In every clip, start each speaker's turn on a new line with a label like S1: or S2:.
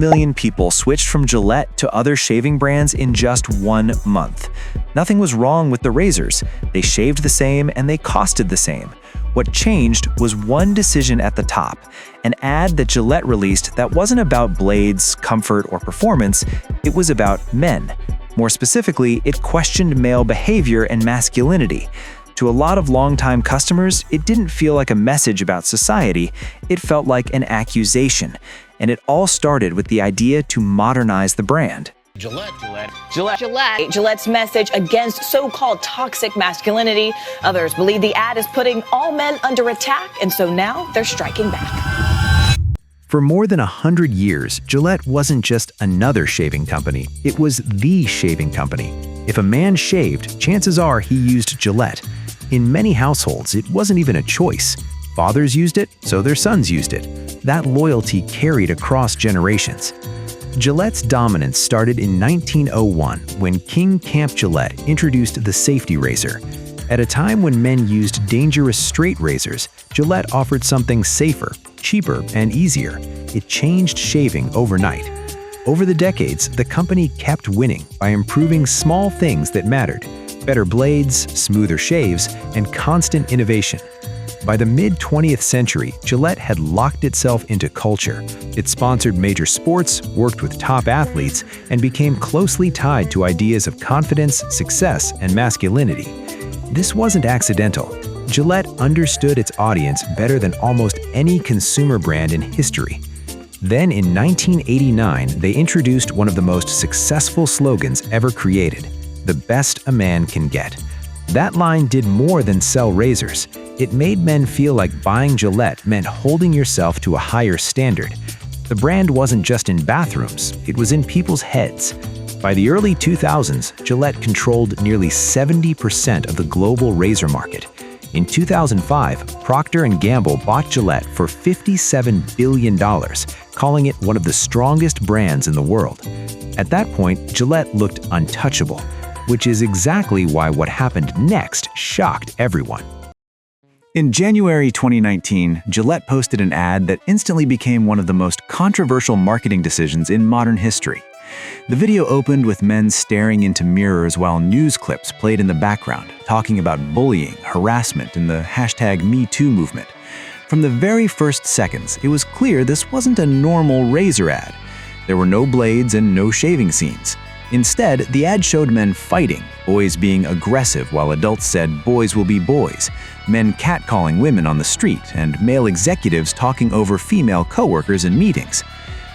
S1: million people switched from Gillette to other shaving brands in just 1 month. Nothing was wrong with the razors. They shaved the same and they costed the same. What changed was one decision at the top, an ad that Gillette released that wasn't about blades, comfort, or performance, it was about men. More specifically, it questioned male behavior and masculinity. To a lot of longtime customers, it didn't feel like a message about society, it felt like an accusation. And it all started with the idea to modernize the brand.
S2: Gillette's message against so-called toxic masculinity. Others believe the ad is putting all men under attack, and so now they're striking back.
S3: For more than 100 years, Gillette wasn't just another shaving company, it was the shaving company. If a man shaved, chances are he used Gillette. In many households, it wasn't even a choice. Fathers used it, so their sons used it. That loyalty carried across generations. Gillette's dominance started in 1901 when King Camp Gillette introduced the safety razor. At a time when men used dangerous straight razors, Gillette offered something safer, cheaper, and easier. It changed shaving overnight. Over the decades, the company kept winning by improving small things that mattered: better blades, smoother shaves, and constant innovation. By the mid-20th century, Gillette had locked itself into culture. It sponsored major sports, worked with top athletes, and became closely tied to ideas of confidence, success, and masculinity. This wasn't accidental. Gillette understood its audience better than almost any consumer brand in history. Then in 1989, they introduced one of the most successful slogans ever created: "The best a man can get." That line did more than sell razors. It made men feel like buying Gillette meant holding yourself to a higher standard. The brand wasn't just in bathrooms, it was in people's heads. By the early 2000s, Gillette controlled nearly 70% of the global razor market. In 2005, Procter Gamble bought Gillette for $57 billion, calling it one of the strongest brands in the world. At that point, Gillette looked untouchable, which is exactly why what happened next shocked everyone.
S1: In January 2019, Gillette posted an ad that instantly became one of the most controversial marketing decisions in modern history. The video opened with men staring into mirrors while news clips played in the background, talking about bullying, harassment, and the #MeToo movement. From the very first seconds, it was clear this wasn't a normal razor ad. There were no blades and no shaving scenes. Instead, the ad showed men fighting, boys being aggressive while adults said boys will be boys, men catcalling women on the street, and male executives talking over female coworkers in meetings.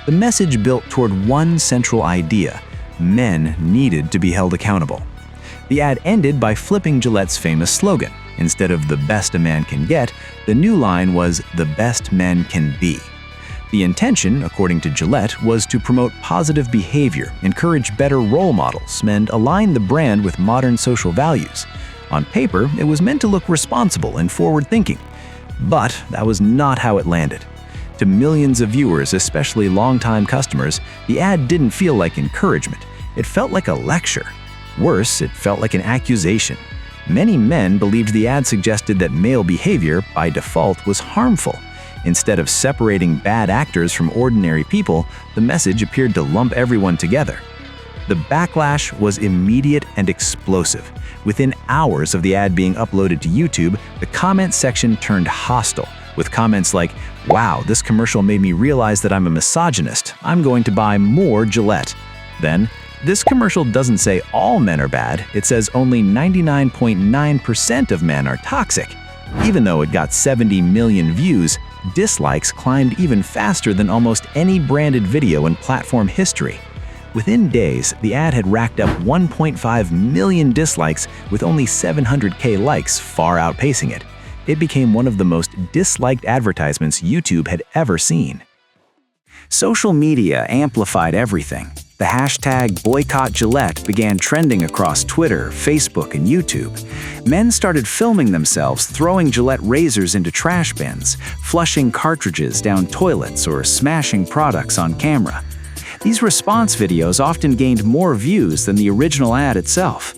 S1: The message built toward one central idea: men needed to be held accountable. The ad ended by flipping Gillette's famous slogan. Instead of "the best a man can get," the new line was "the best men can be." The intention, according to Gillette, was to promote positive behavior, encourage better role models, and align the brand with modern social values. On paper, it was meant to look responsible and forward-thinking. But that was not how it landed. To millions of viewers, especially longtime customers, the ad didn't feel like encouragement. It felt like a lecture. Worse, it felt like an accusation. Many men believed the ad suggested that male behavior, by default, was harmful. Instead of separating bad actors from ordinary people, the message appeared to lump everyone together. The backlash was immediate and explosive. Within hours of the ad being uploaded to YouTube, the comment section turned hostile, with comments like, "Wow, this commercial made me realize that I'm a misogynist. I'm going to buy more Gillette." Then, "This commercial doesn't say all men are bad, it says only 99.9% of men are toxic." Even though it got 70 million views, dislikes climbed even faster than almost any branded video in platform history. Within days, the ad had racked up 1.5 million dislikes with only 700K likes, far outpacing it. It became one of the most disliked advertisements YouTube had ever seen. Social media amplified everything. The hashtag Boycott Gillette began trending across Twitter, Facebook, and YouTube. Men started filming themselves throwing Gillette razors into trash bins, flushing cartridges down toilets, or smashing products on camera. These response videos often gained more views than the original ad itself.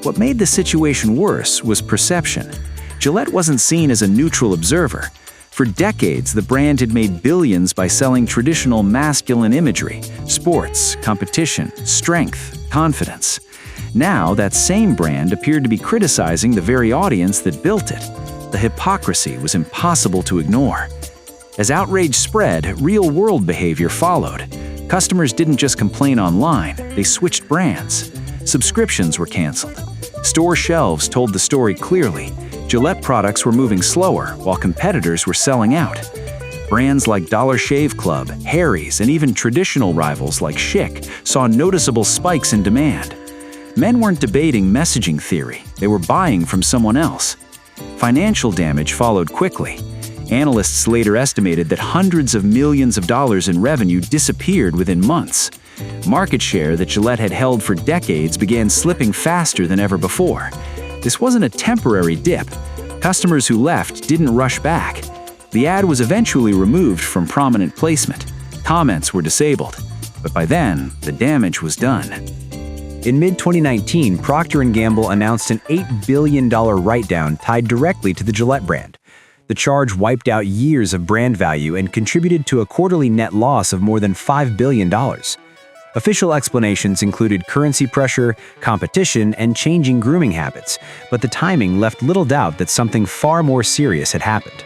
S1: What made the situation worse was perception. Gillette wasn't seen as a neutral observer. For decades, the brand had made billions by selling traditional masculine imagery: sports, competition, strength, confidence. Now, that same brand appeared to be criticizing the very audience that built it. The hypocrisy was impossible to ignore. As outrage spread, real-world behavior followed. Customers didn't just complain online, they switched brands. Subscriptions were canceled. Store shelves told the story clearly. Gillette products were moving slower, while competitors were selling out. Brands like Dollar Shave Club, Harry's, and even traditional rivals like Schick saw noticeable spikes in demand. Men weren't debating messaging theory, they were buying from someone else. Financial damage followed quickly. Analysts later estimated that hundreds of millions of dollars in revenue disappeared within months. Market share that Gillette had held for decades began slipping faster than ever before. This wasn't a temporary dip. Customers who left didn't rush back. The ad was eventually removed from prominent placement. Comments were disabled. But by then, the damage was done.
S3: In mid-2019, Procter Gamble announced an $8 billion write-down tied directly to the Gillette brand. The charge wiped out years of brand value and contributed to a quarterly net loss of more than $5 billion. Official explanations included currency pressure, competition, and changing grooming habits, but the timing left little doubt that something far more serious had happened.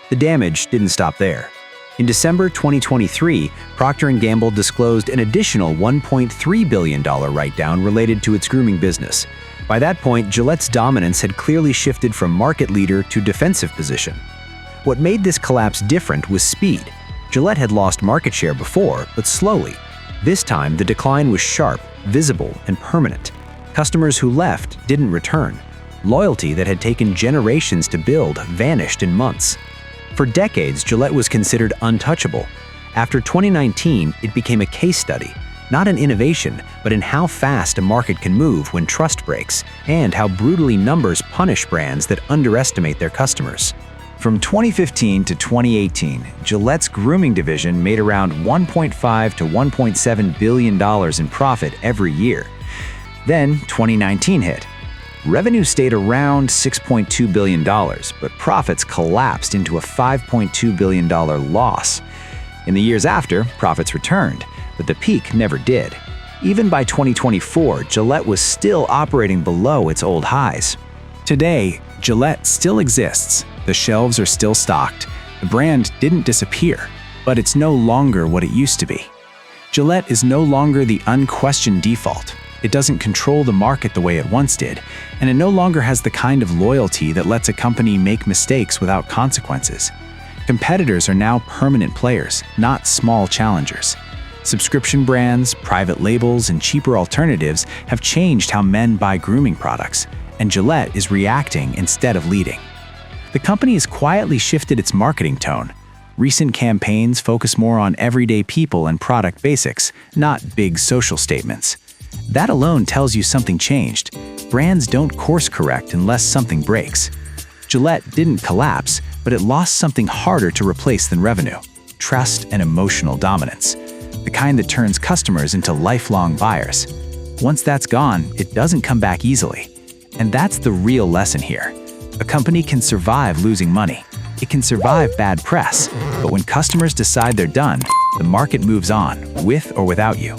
S3: The damage didn't stop there. In December 2023, Procter & Gamble disclosed an additional $1.3 billion write-down related to its grooming business. By that point, Gillette's dominance had clearly shifted from market leader to defensive position. What made this collapse different was speed. Gillette had lost market share before, but slowly. This time, the decline was sharp, visible, and permanent. Customers who left didn't return. Loyalty that had taken generations to build vanished in months. For decades, Gillette was considered untouchable. After 2019, it became a case study, not in innovation, but in how fast a market can move when trust breaks, and how brutally numbers punish brands that underestimate their customers.
S1: From 2015 to 2018, Gillette's grooming division made around $1.5 to $1.7 billion in profit every year. Then 2019 hit. Revenue stayed around $6.2 billion, but profits collapsed into a $5.2 billion loss. In the years after, profits returned, but the peak never did. Even by 2024, Gillette was still operating below its old highs. Today, Gillette still exists. The shelves are still stocked. The brand didn't disappear, but it's no longer what it used to be. Gillette is no longer the unquestioned default. It doesn't control the market the way it once did, and it no longer has the kind of loyalty that lets a company make mistakes without consequences. Competitors are now permanent players, not small challengers. Subscription brands, private labels, and cheaper alternatives have changed how men buy grooming products, and Gillette is reacting instead of leading. The company has quietly shifted its marketing tone. Recent campaigns focus more on everyday people and product basics, not big social statements. That alone tells you something changed. Brands don't course correct unless something breaks. Gillette didn't collapse, but it lost something harder to replace than revenue: trust and emotional dominance, the kind that turns customers into lifelong buyers. Once that's gone, it doesn't come back easily. And that's the real lesson here. A company can survive losing money. It can survive bad press, but when customers decide they're done, the market moves on, with or without you.